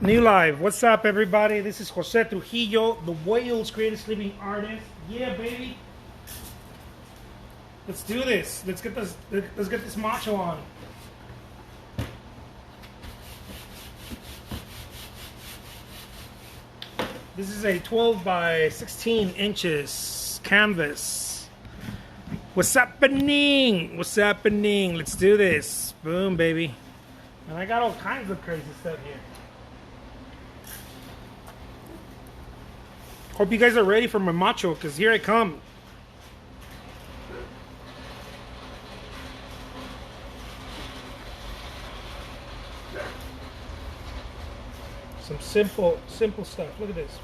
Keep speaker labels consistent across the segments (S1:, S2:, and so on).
S1: New live. What's up, everybody? This is Jose Trujillo, the Wales greatest living artist. Yeah, baby. Let's do this. Let's get this macho on. This is a 12 by 16 inches canvas. What's happening? What's happening? Let's do this. Boom, baby. And I got all kinds of crazy stuff here. Hope you guys are ready for my macho, because here I come. Some simple stuff. Look at this.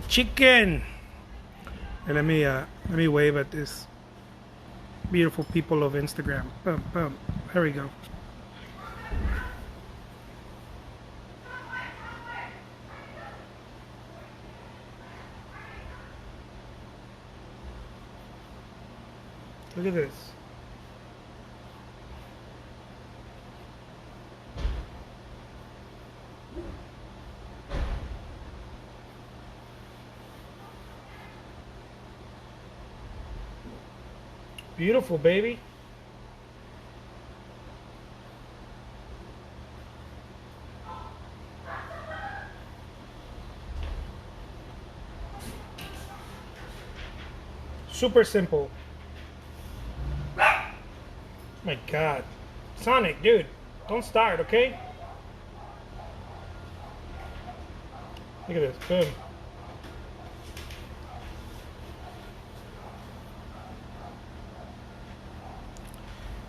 S1: Chicken. And let me wave at this beautiful people of Instagram. Boom, boom. There we go. Look at this. Beautiful, baby. Super simple. My God. Sonic, dude. Don't start, okay? Look at this. Boom.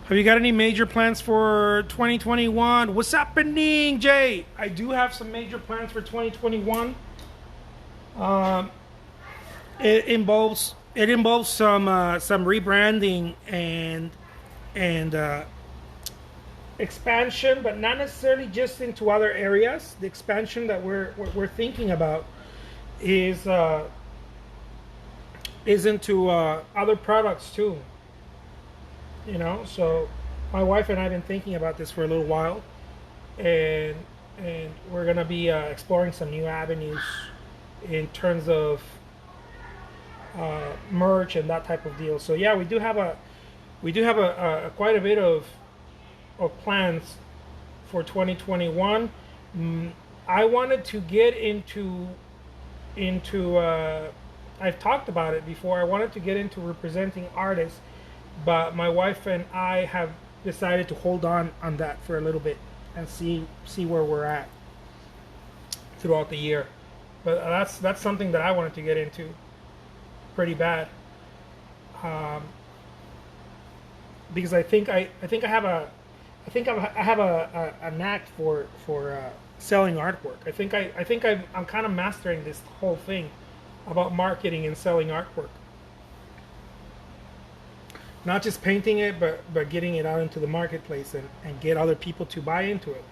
S1: Have you got any major plans for 2021? What's happening, Jay? I do have some major plans for 2021. It involves some rebranding and expansion, but not necessarily just into other areas. The expansion that we're thinking about is into other products too. You know, so my wife and I have been thinking about this for a little while, and we're gonna be exploring some new avenues in terms of merch and that type of deal. So yeah, we do have a quite a bit of plans for 2021. I wanted to get into I've talked about it before. I wanted to get into representing artists, but my wife and I have decided to hold on that for a little bit and see where we're at throughout the year. But that's something that I wanted to get into pretty bad, because I think I have a knack for selling artwork. I think I'm kind of mastering this whole thing about marketing and selling artwork. Not just painting it, but getting it out into the marketplace and get other people to buy into it.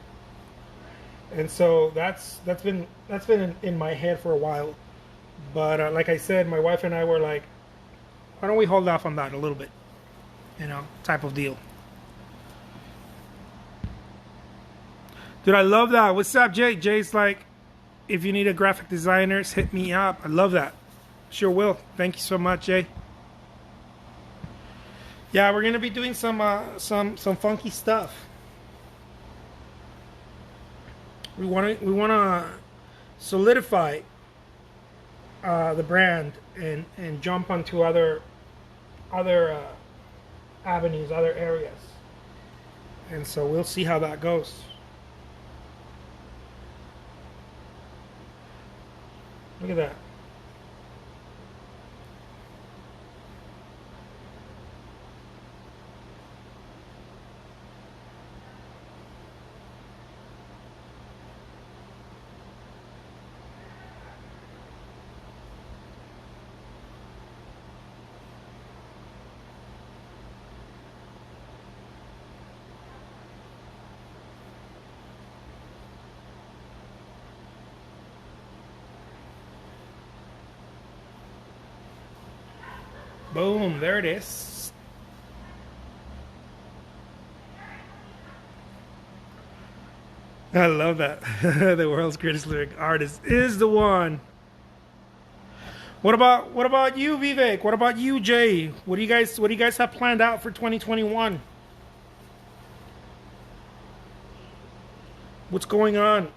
S1: And so that's been in my head for a while. But like I said, my wife and I were like, why don't we hold off on that a little bit? You know, type of deal. Dude, I love that. What's up, Jay? Jay's like, if you need a graphic designer, hit me up. I love that. Sure will. Thank you so much, Jay. Yeah, we're gonna be doing some funky stuff. We wanna solidify the brand and jump onto other avenues, other areas, and so we'll see how that goes. Look at that. Boom, there it is. I love that. The world's greatest lyric artist is the one. What about you, Vivek? What about you, Jay? What do you guys have planned out for 2021? What's going on?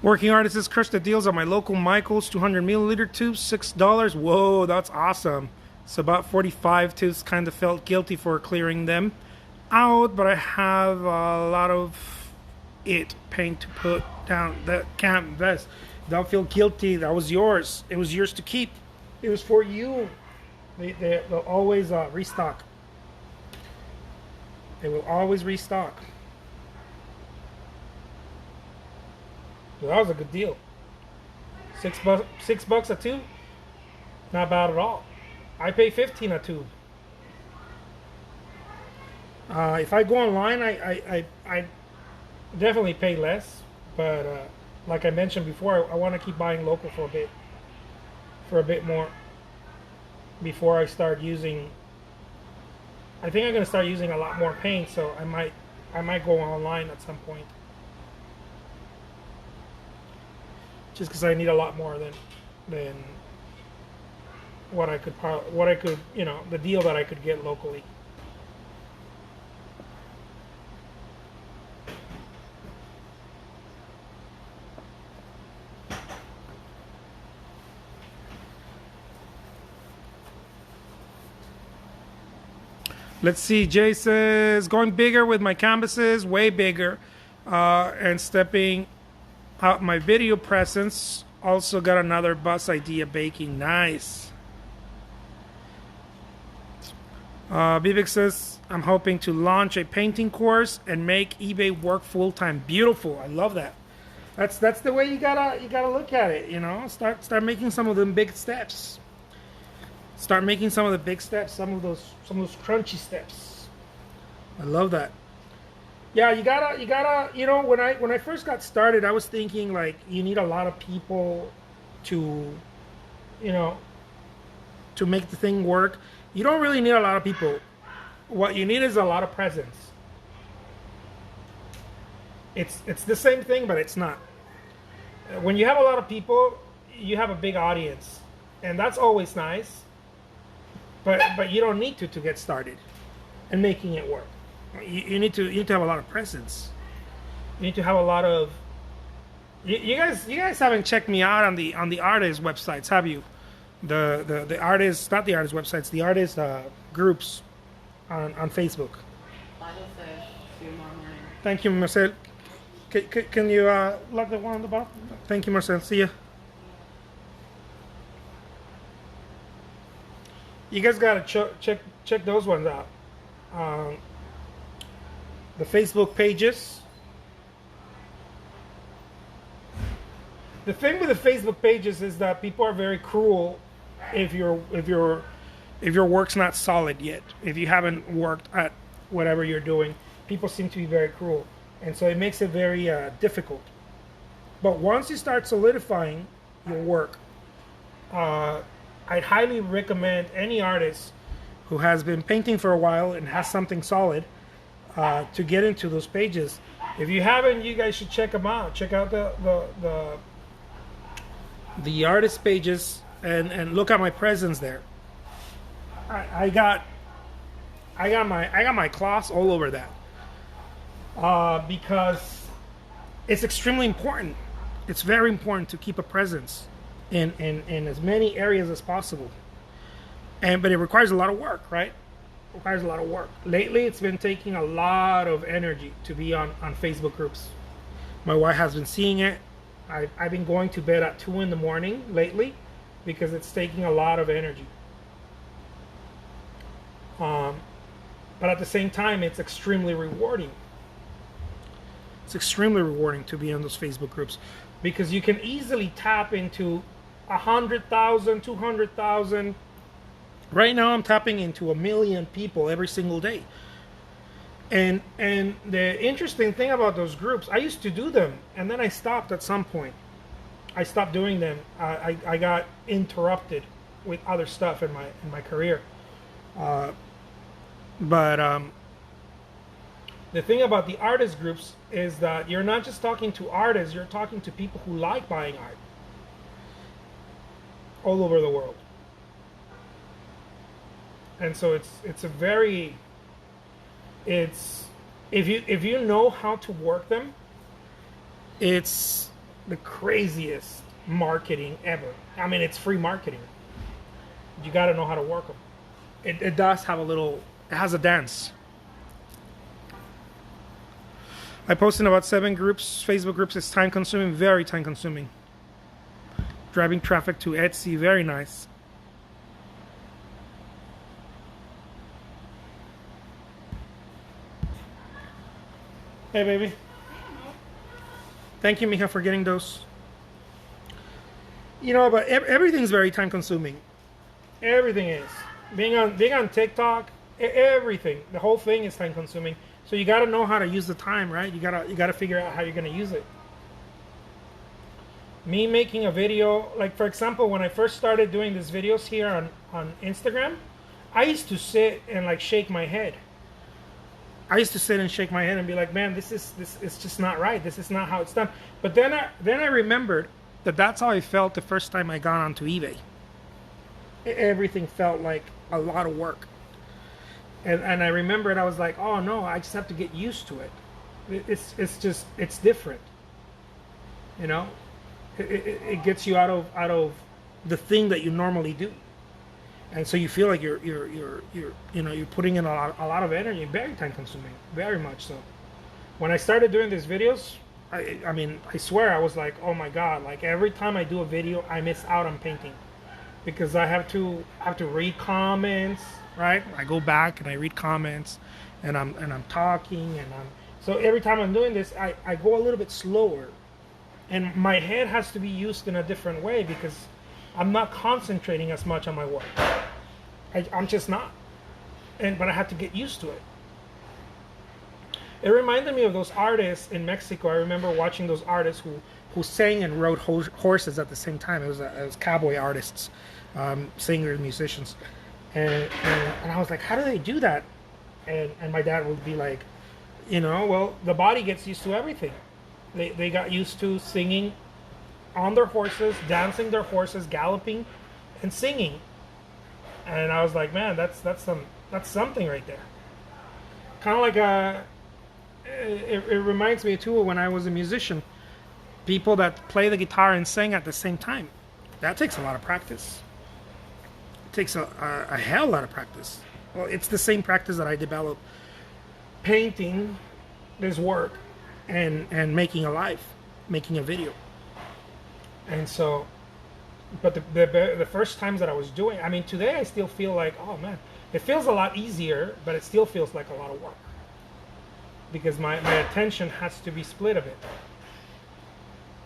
S1: Working artists crush the deals on my local Michaels 200 milliliter tubes, $6. Whoa, that's awesome. It's about 45 tubes. Kind of felt guilty for clearing them out, but I have a lot of paint to put down. That can't vest. Don't feel guilty. That was yours. It was yours to keep. It was for you. They'll always restock. They will always restock. So that was a good deal. $6 a tube? Not bad at all. I pay 15 a tube. If I go online, I definitely pay less. But like I mentioned before, I want to keep buying local for a bit more before I start using. I think I'm gonna start using a lot more paint, so I might go online at some point. Just because I need a lot more than what I could the deal that I could get locally. Let's see. Jay says going bigger with my canvases, way bigger, and stepping out my video presence. Also got another bus idea baking. Nice. Vivek says I'm hoping to launch a painting course and make eBay work full time. Beautiful. I love that. That's the way you gotta look at it. You know, start making some of them big steps. Start making some of the big steps. Some of those crunchy steps. I love that. Yeah, you gotta, when I first got started, I was thinking like you need a lot of people to, to make the thing work. You don't really need a lot of people. What you need is a lot of presence. It's the same thing, but it's not. When you have a lot of people, you have a big audience, and that's always nice. But you don't need to get started and making it work. You need to have a lot of presence. You need to have a lot of. You guys haven't checked me out on the artist websites, have you? The artists, not the artist websites, the artist groups on Facebook. Thank you, Marcel. Can you lock the one on the bottom? Thank you, Marcel. See ya. You guys gotta check those ones out. The Facebook pages. The thing with the Facebook pages is that people are very cruel if your work's not solid yet. If you haven't worked at whatever you're doing, people seem to be very cruel, and so it makes it very difficult. But once you start solidifying your work, I'd highly recommend any artist who has been painting for a while and has something solid to get into those pages. If you haven't, you guys should check them out. Check out the artist pages and look at my presence there. I got my claws all over that because it's extremely important. It's very important to keep a presence in as many areas as possible. But it requires a lot of work, right? It requires a lot of work. Lately, it's been taking a lot of energy to be on Facebook groups. My wife has been seeing it. I've been going to bed at 2 in the morning lately because it's taking a lot of energy. But at the same time, it's extremely rewarding. It's extremely rewarding to be in those Facebook groups because you can easily tap into 100,000, 200,000. Right now, I'm tapping into 1 million people every single day. And the interesting thing about those groups, I used to do them, and then I stopped at some point. I stopped doing them. I got interrupted with other stuff in my career. But the thing about the artist groups is that you're not just talking to artists, you're talking to people who like buying art all over the world. And so it's a very, it's, if you know how to work them, it's the craziest marketing ever. I mean, it's free marketing. You got to know how to work them. It does have it has a dance. I posted about 7 groups, Facebook groups. It's time consuming, very time consuming. Driving traffic to Etsy, very nice. Hey, baby. Thank you, Mija, for getting those. You know, but everything's very time consuming. Everything is. Being on TikTok, everything. The whole thing is time consuming. So you got to know how to use the time, right? You gotta figure out how you're gonna use it. Me making a video, like for example, when I first started doing these videos here on Instagram, I used to sit and like shake my head. I used to sit and shake my head and be like, man, this is just not right. This is not how it's done. But then I remembered that that's how I felt the first time I got onto eBay. Everything felt like a lot of work. And I remembered, I was like, oh no, I just have to get used to it. It's different. You know? It gets you out of the thing that you normally do. And so you feel like you're putting in a lot of energy, very time consuming, very much so. When I started doing these videos, I mean, I swear I was like, oh my God, like every time I do a video, I miss out on painting because I have to read comments, right? I go back and I read comments and I'm talking so every time I'm doing this, I go a little bit slower and my head has to be used in a different way because I'm not concentrating as much on my work. I'm just not. But I have to get used to it. It reminded me of those artists in Mexico. I remember watching those artists who sang and rode horses at the same time. It was cowboy artists, singers, musicians. And I was like, how do they do that? And my dad would be like, well, the body gets used to everything. They got used to singing on their horses, dancing their horses, galloping, and singing. And I was like, man, that's something right there. Kind of like it reminds me too when I was a musician. People that play the guitar and sing at the same time. That takes a lot of practice. It takes a hell lot of practice. Well, it's the same practice that I developed. Painting this work and making a life, making a video. And so, but the first times that I was doing, I mean, today I still feel like, oh man, it feels a lot easier, but it still feels like a lot of work. Because my attention has to be split a bit.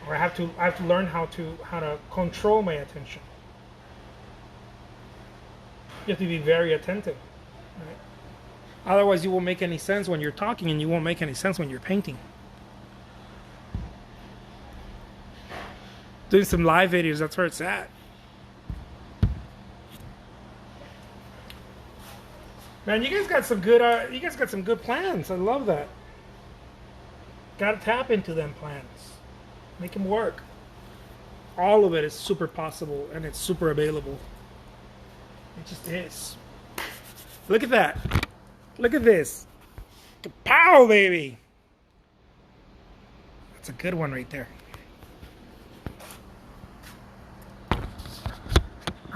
S1: Or I have to learn how to control my attention. You have to be very attentive. Right? Otherwise you won't make any sense when you're talking and you won't make any sense when you're painting. Doing some live videos, that's where it's at. Man, you guys got some good plans. I love that. Gotta tap into them plans. Make them work. All of it is super possible and it's super available. It just is. Look at that. Look at this. Kapow, baby. That's a good one right there.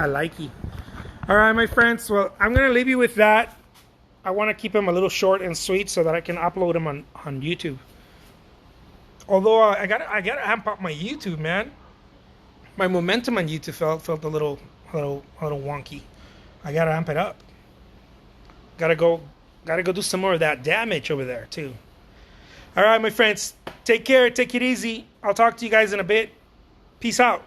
S1: I like you. All right, my friends. Well, I'm gonna leave you with that. I want to keep them a little short and sweet so that I can upload them on YouTube. Although I gotta amp up my YouTube, man. My momentum on YouTube felt a little wonky. I gotta amp it up. Gotta go do some more of that damage over there too. All right, my friends. Take care. Take it easy. I'll talk to you guys in a bit. Peace out.